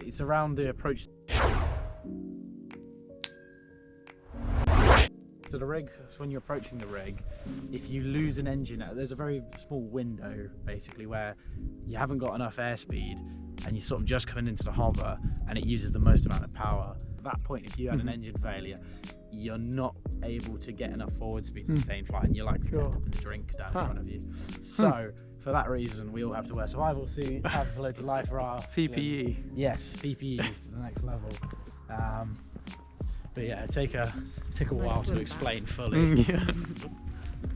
it's around the approach to the rig. So when you're approaching the rig, if you lose an engine, there's a very small window basically where you haven't got enough airspeed and you're sort of just coming into the hover and it uses the most amount of power. At that point, if you had an engine failure, you're not able to get enough forward speed to sustain flight, and you're like up in the drink down in front of you. So for that reason, we all have to wear survival suits, have loads of life rafts. PPE. Yes, PPE to the next level. But yeah, take a while to explain fully. Yeah.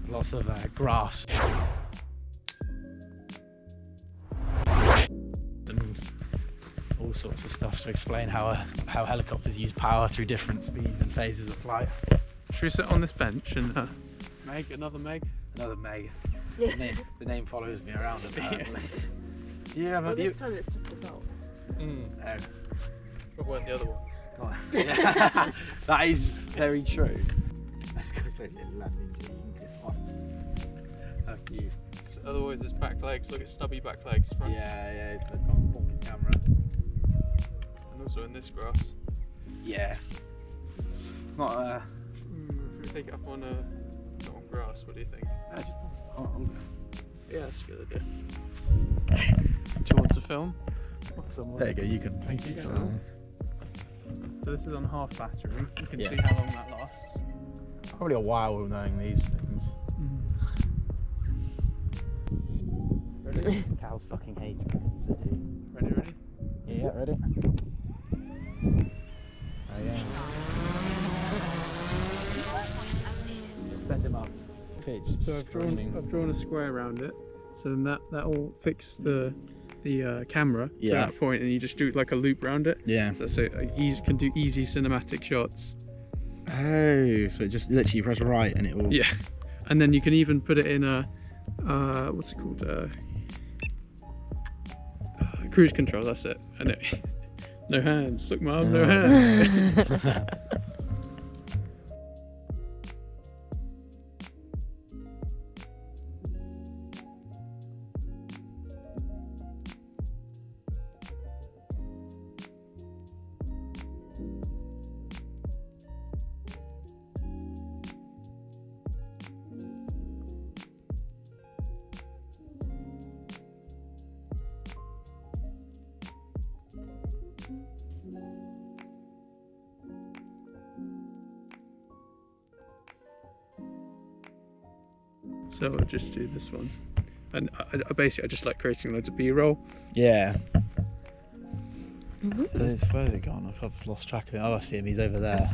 Lots of graphs and all sorts of stuff to explain how helicopters use power through different speeds and phases of flight. Should we sit on this bench and Meg, another Meg? Another Meg. The name follows me around apparently. Yeah, well, this time it's just adult. What weren't the other ones? That is very true. Let's go to 11. Otherwise, it's back legs. Look at stubby back legs. Front. Yeah, it's the donkey camera. And also in this grass. Yeah. It's not If we take it up on not on grass, what do you think? Yeah, that's a good idea. Do you want to film? There you go, you can. Thank you. So this is on half battery. You can Yeah. see how long that lasts. Probably a while with knowing these things. Ready? Cows fucking hate me. They do. Ready? Yeah, ready? Oh yeah. Send him up. So I've drawn a square around it. So then that will fix the camera to that point, and you just do like a loop around it. Yeah. So can do easy cinematic shots. Oh, so it just literally press right and it will. Yeah. And then you can even put it in a what's it called? Cruise control. That's it. And it no hands. Look, Mum, no hands. So I'll just do this one, and I basically just like creating loads of B-roll. Yeah. Where's it gone? I've lost track of it. Oh, I see him. He's over there.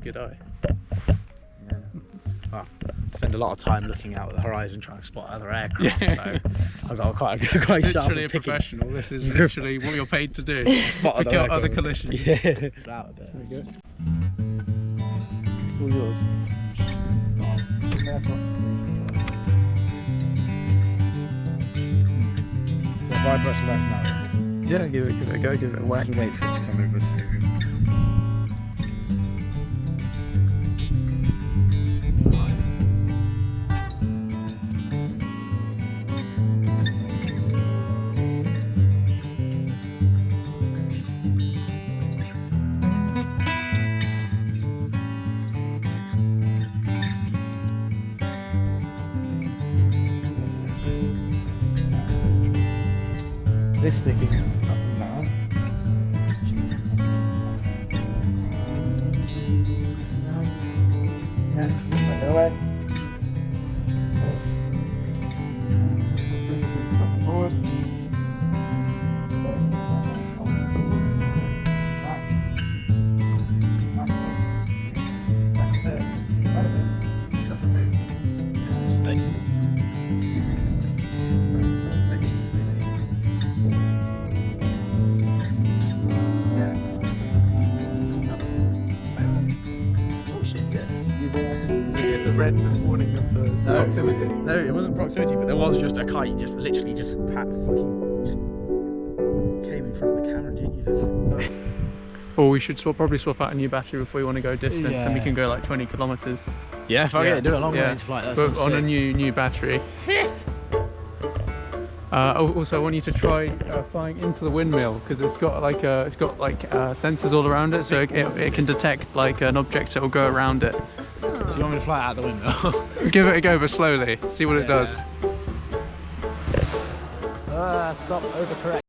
Good eye. Yeah. Well, I spend a lot of time looking out at the horizon trying to spot other aircraft. So I've got quite sharp. Literally a professional. This is literally what you're paid to do. Spot Pick out other collisions. Yeah. Out a bit. There we go. All yours. Right brush left now. Yeah, give it a go, give it a whack. Wait for it to come over soon. This stick is up now. Yeah, right away. Forward. Red warning of the proximity. No, it wasn't proximity, but there was just a kite just literally just fucking just came in front of the camera. Jesus. Or we should probably swap out a new battery before we want to go distance, and we Yeah. can go like 20 kilometers. Yeah, fuck Yeah. it, do a long Yeah. range flight. That But sounds on a sick. new battery. Also, I want you to try flying into the windmill because it's got like sensors all around it, so it can detect like an object that will go around it. So you want me to fly out the windmill? Give it a go, but slowly. See what it does. Stop, overcorrect.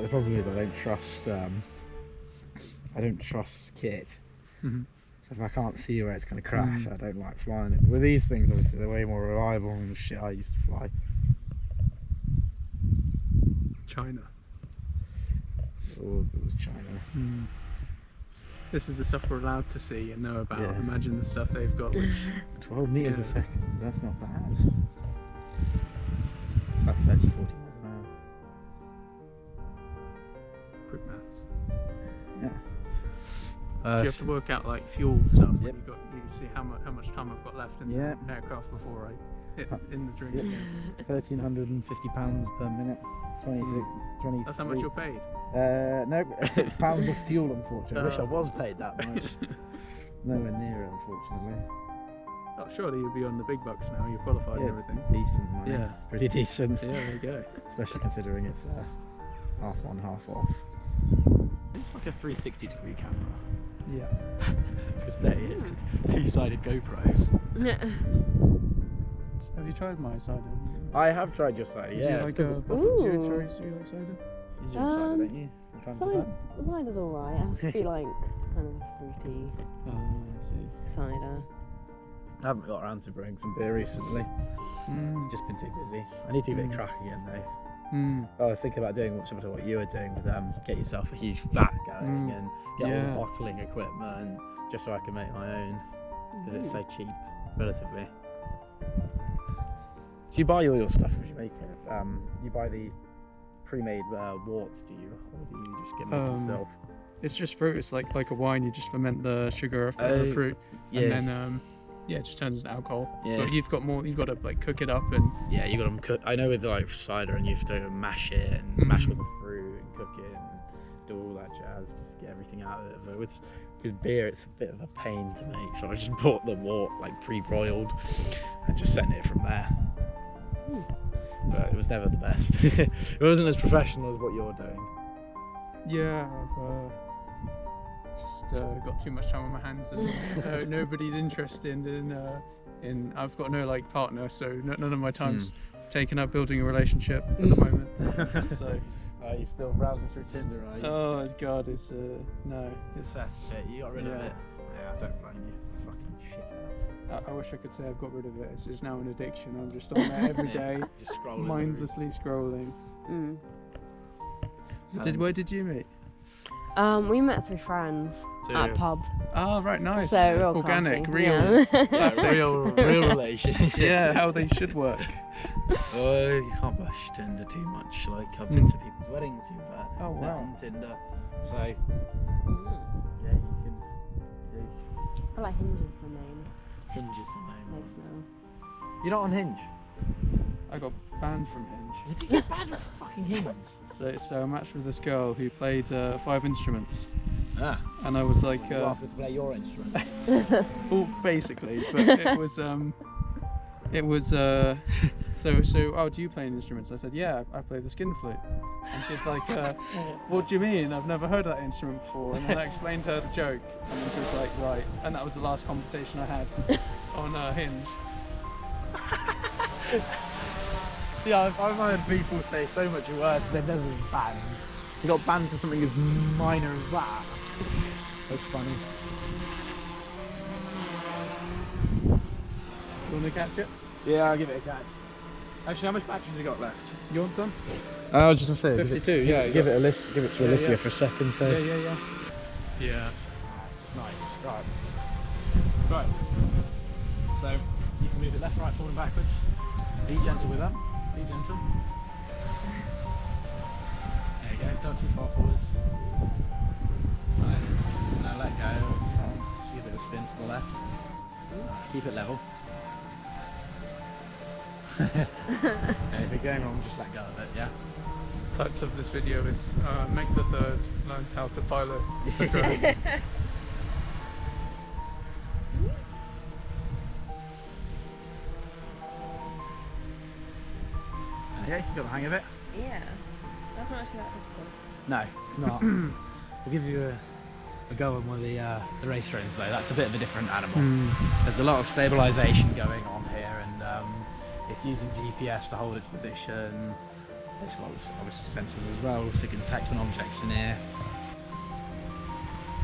The problem is I don't trust kit. Mhm. So if I can't see where it's going to crash, I don't like flying it. With these things, obviously, they're way more reliable than the shit I used to fly. China. Oh, it was China. This is the stuff we're allowed to see and know about. Yeah. Imagine the stuff they've got. Which, 12 meters Yeah. a second. That's not bad. About 30, 40 miles an hour. quick maths. Yeah. Do you have to work out like fuel stuff? When Yep. you see how much time I've got left in Yeah. the aircraft before I hit in the drink. Yep. £1,350 per minute. 20. That's how much you're paid. No, pounds of fuel, unfortunately. I wish I was paid that much. Nowhere near it, unfortunately. Oh, surely you'll be on the big bucks now. You're qualified and everything. Decent money. Yeah. Pretty decent. Yeah, there you go. Especially considering it's half on, half off. It's like a 360-degree camera. Yeah. I was going to say, it's a two-sided GoPro. Yeah. Have you tried my cider? I have tried your cider, Do yeah. you like do a Ooh. do you like cider? you drink cider, don't you? From time to time? Cider's alright. I have to be like kind of fruity Oh, I see. cider. I haven't got around to brewing some beer recently. Just been too busy. I need to give it a crack again though. I was thinking about doing similar to what you were doing with get yourself a huge vat going and get all the bottling equipment just so I can make my own because it's so cheap relatively. Do you buy all your stuff as you make it? You buy the pre-made worts, do you, or do you just get it yourself? It's just fruit. It's like a wine. You just ferment the sugar of the fruit, and then it just turns into alcohol. Yeah. But you've got more. You've got to like cook it up and. Yeah, you got to cook. I know with like cider, and you have to mash it and mash all the fruit and cook it and do all that jazz just to get everything out of it. But with beer, it's a bit of a pain to make. So I just bought the wort like pre-broiled and just sent it from there. But it was never the best. It wasn't as professional as what you're doing. Yeah, I've just got too much time on my hands, and nobody's interested in. I've got no like partner, so none of my time's taken up building a relationship at the moment. So. Are you still browsing through Tinder, are you? Oh God, no. It's a cesspit. You got rid of it. Yeah, I don't blame you. Fucking shit. I wish I could say I've got rid of it. It's just now an addiction. I'm just on there every day, Just scrolling. mindlessly scrolling. Mm. Where did you meet? We met through friends So- at pub. Oh, right, nice. So real Organic, classy, real. yeah. Classic. real relationship. Yeah, how they should work. Oh, you can't push Tinder too much. Like I've been to people's weddings who've Oh, met wow. on Tinder. So Mm. yeah, you can. Yeah, I like Hinge is the main Hinge is the main place one. now. You're not on Hinge. I got banned from Hinge. Did you get banned from fucking Hinge? So I matched with this girl who played 5 instruments. Ah. And I was like, You asked her to play your instrument. well, basically, but it was, so, oh, do you play any instruments? I said, yeah, I play the skin flute. And she's like, what do you mean? I've never heard of that instrument before. And then I explained to her the joke, and then she was like, right. And that was the last conversation I had on Hinge. See, I've heard people say so much worse. They've never been banned. You got banned for something as minor as that. That's funny. You want to catch it? Yeah, I'll give it a catch. Actually, how much batteries have you got left? You want some? I was just gonna say 52, yeah. Give it a list. Give it to Yeah, Alicia yeah. for a second. So Yeah. Yeah. it's nice. Right. Right. So you can move it left, right, forward, and backwards. Be gentle with that. Be gentle. There you go. Don't too far forwards. Right. Now let go. Just give it a spin to the left. Keep it level. If you're going wrong, just let go of it. Yeah. Title of this video is Make the Third Learns How to Pilot a Drone. Okay, you got the hang of it. Yeah. That's not actually that difficult. No, it's not. We'll give you a go on one of the race drones though. That's a bit of a different animal. There's a lot of stabilisation going on here, and it's using GPS to hold its position. It's got obviously sensors as well, so it can detect when objects in here.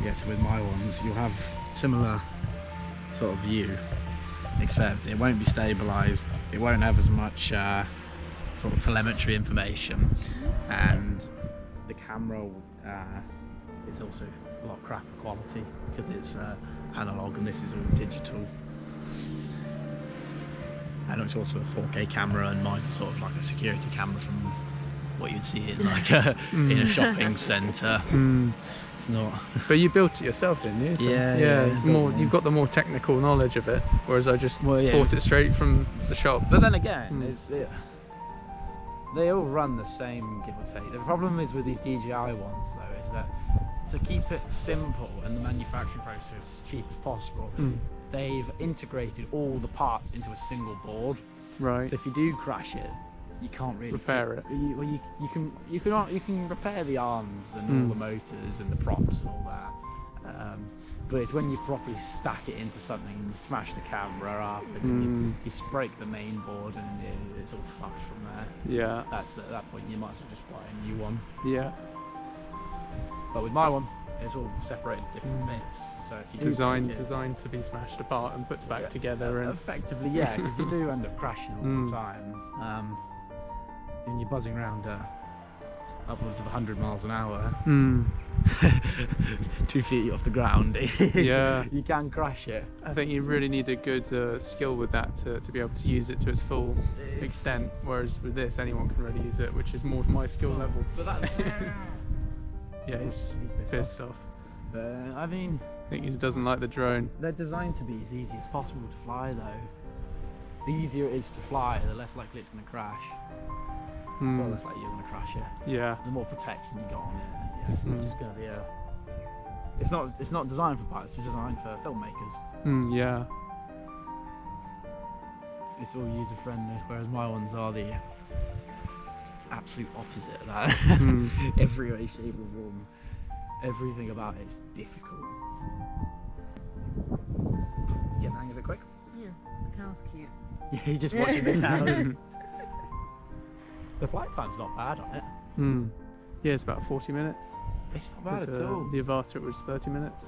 Yeah, so with my ones, you'll have similar sort of view, except it won't be stabilised. It won't have as much sort of telemetry information, and the camera is also a lot crapper quality because it's analog and this is all digital. And it's also a 4K camera, and mine's sort of like a security camera from what you'd see in like in a shopping centre. It's not. But you built it yourself, didn't you? So, Yeah, it's built more. one. You've got the more technical knowledge of it, whereas I just Well, yeah. bought it straight from the shop. But then again, they all run the same, give or take. The problem is with these DJI ones, though, is that to keep it simple and the manufacturing process as cheap as possible, they've integrated all the parts into a single board. Right. So if you do crash it, you can't really Repair it. You can repair the arms and all the motors and the props and all that. But it's when you properly stack it into something and you smash the camera up and you break the main board and it's all fucked from there. Yeah. That's at that point you might as well just buy a new one. Yeah. But with my one, it's all separated into different bits. So if you do break it, Designed to be smashed apart and put back together. And effectively, yeah, because you do end up crashing all the time. And you're buzzing around upwards of 100 miles an hour, 2 feet off the ground. Yeah. You can crash it. I think you really need a good skill with that to be able to use it to its full extent. Whereas with this, anyone can really use it, which is more to my skill level. But that's. Yeah, he's pissed off. I mean, I think he doesn't like the drone. they're designed to be as easy as possible to fly, though. The easier it is to fly, the less likely it's going to crash. The less likely you're going to crash it. Yeah. The more protection you got on it, it's just going to be a. It's not designed for pilots. It's designed for filmmakers. Yeah. It's all user friendly, whereas my ones are the absolute opposite of that. Every way, shape, or form. Everything about it is difficult. Get the hang of it quick. Yeah, the cow's cute. Yeah, you're just watching the cows. The flight time's not bad on it. Yeah, it's about 40 minutes. It's not bad With, at all. The Avata was 30 minutes.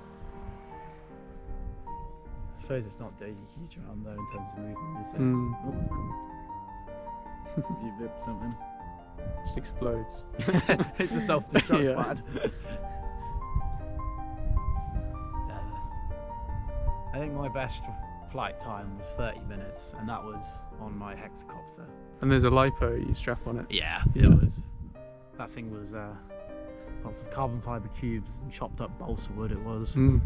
suppose it's not doing a huge amount though in terms of movement, is it? Mm. Have you ripped something? Just explodes. It's a self-destruct Yeah. pad. I think my best flight time was 30 minutes, and that was on my hexacopter. And there's a lipo you strap on it. Yeah, Yeah. it was. That thing was lots of carbon fibre tubes and chopped up balsa wood. It was. Mm.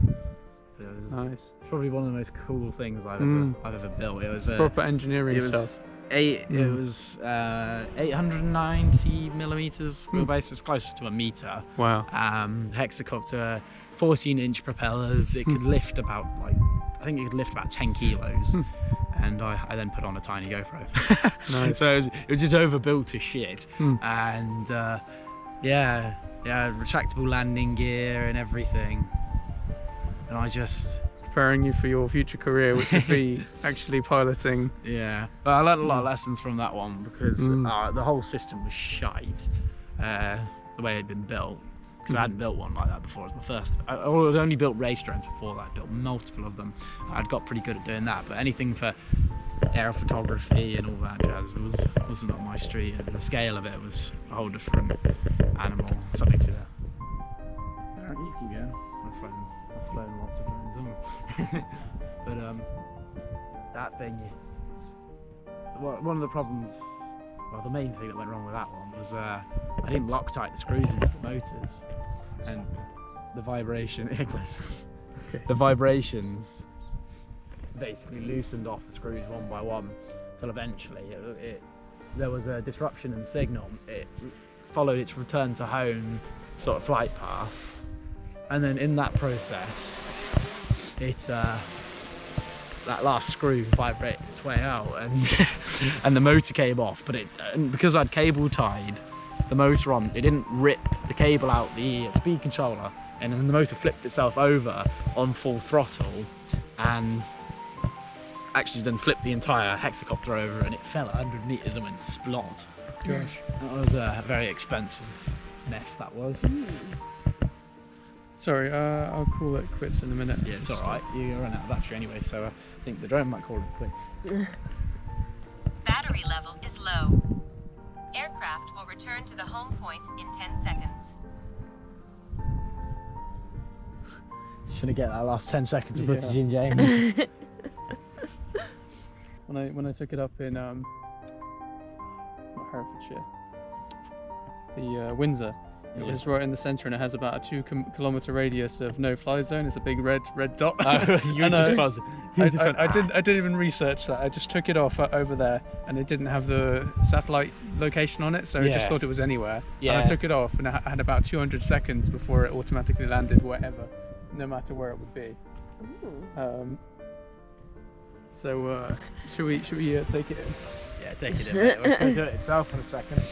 But it was Nice. probably one of the most cool things I've ever built. It was Proper engineering it was stuff. It was 890 millimeters wheelbase, was closest to a meter. Wow. Hexacopter, 14-inch propellers. It could lift about I think it could lift about 10 kilos. And I then put on a tiny GoPro. Nice. So it was just overbuilt to shit. Mm. And yeah, retractable landing gear and everything. And I just, Preparing you for your future career, which would be actually piloting. yeah. But I learned a lot of lessons from that one because the whole system was shite, the way it had been built. Because I hadn't built one like that before. It was my first. I'd only built race drones before that. I built multiple of them. I'd got pretty good at doing that. But anything for air photography and all that jazz wasn't up my street. And the scale of it was a whole different animal. Something to that. You keep going. I've flown lots of drones, haven't I? But that thing. One of the problems. Well, the main thing that went wrong with that one was I didn't Loctite the screws into the motors, and the vibration, the vibrations basically loosened off the screws one by one, till eventually there was a disruption in the signal. It followed its return to home sort of flight path, and then in that process, that last screw vibrated its way out, and the motor came off. But and because I'd cable tied the motor on, it didn't rip the cable out the speed controller, and then the motor flipped itself over on full throttle, and actually then flipped the entire hexacopter over, and it fell 100 meters and went splot. Gosh. That was a very expensive mess. That was. Sorry, I'll call it quits in a minute. Yeah, it's all right. You're running out of battery anyway, so I think the drone might call it quits. Battery level is low. Aircraft will return to the home point in 10 seconds. Shouldn't get that last 10 seconds of Yeah. footage in, James. When I took it up in not Herefordshire, the Windsor. It Yeah. was right in the centre, and it has about a 2-kilometre radius of no-fly zone. It's a big red dot. You were And just buzzing. I didn't even research that. I just took it off over there, and it didn't have the satellite location on it, so I just Yeah. thought it was anywhere. Yeah. And I took it off, and I had about 200 seconds before it automatically landed wherever, no matter where it would be. Ooh. So should we take it in? Yeah, take it in, mate. It's going to do it itself in a second.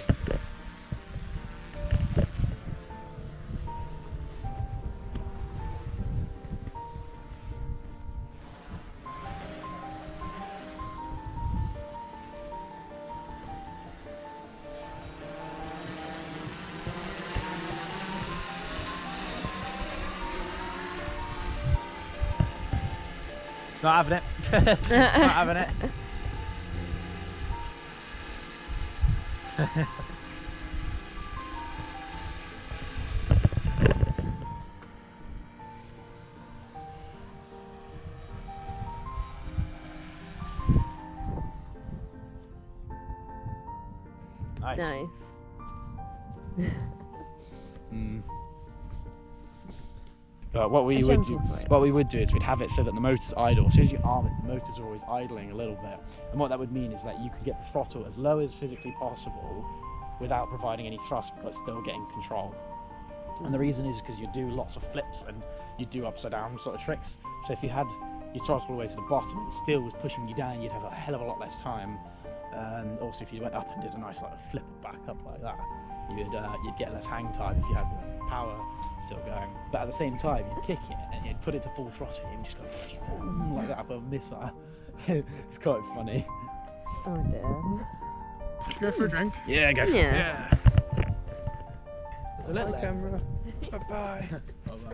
It's not having it. It's not having it. Nice. Nice. What we A would gentle do, flip. what we would do is we'd have it so that the motor's idle. As soon as you arm it, the motors are always idling a little bit. And what that would mean is that you could get the throttle as low as physically possible without providing any thrust, but still getting control. And the reason is because you do lots of flips and you do upside down sort of tricks. So if you had your throttle all the way to the bottom and it still was pushing you down, you'd have a hell of a lot less time. And also if you went up and did a nice like flip back up like that, you'd get less hang time if you had the power still going. But at the same time, you'd kick it and you'd put it to full throttle and you'd just go like that up a missile. It's quite funny. Oh dear. Go for a drink. Yeah, go for it. Yeah. Bye, camera. Bye bye. Bye-bye.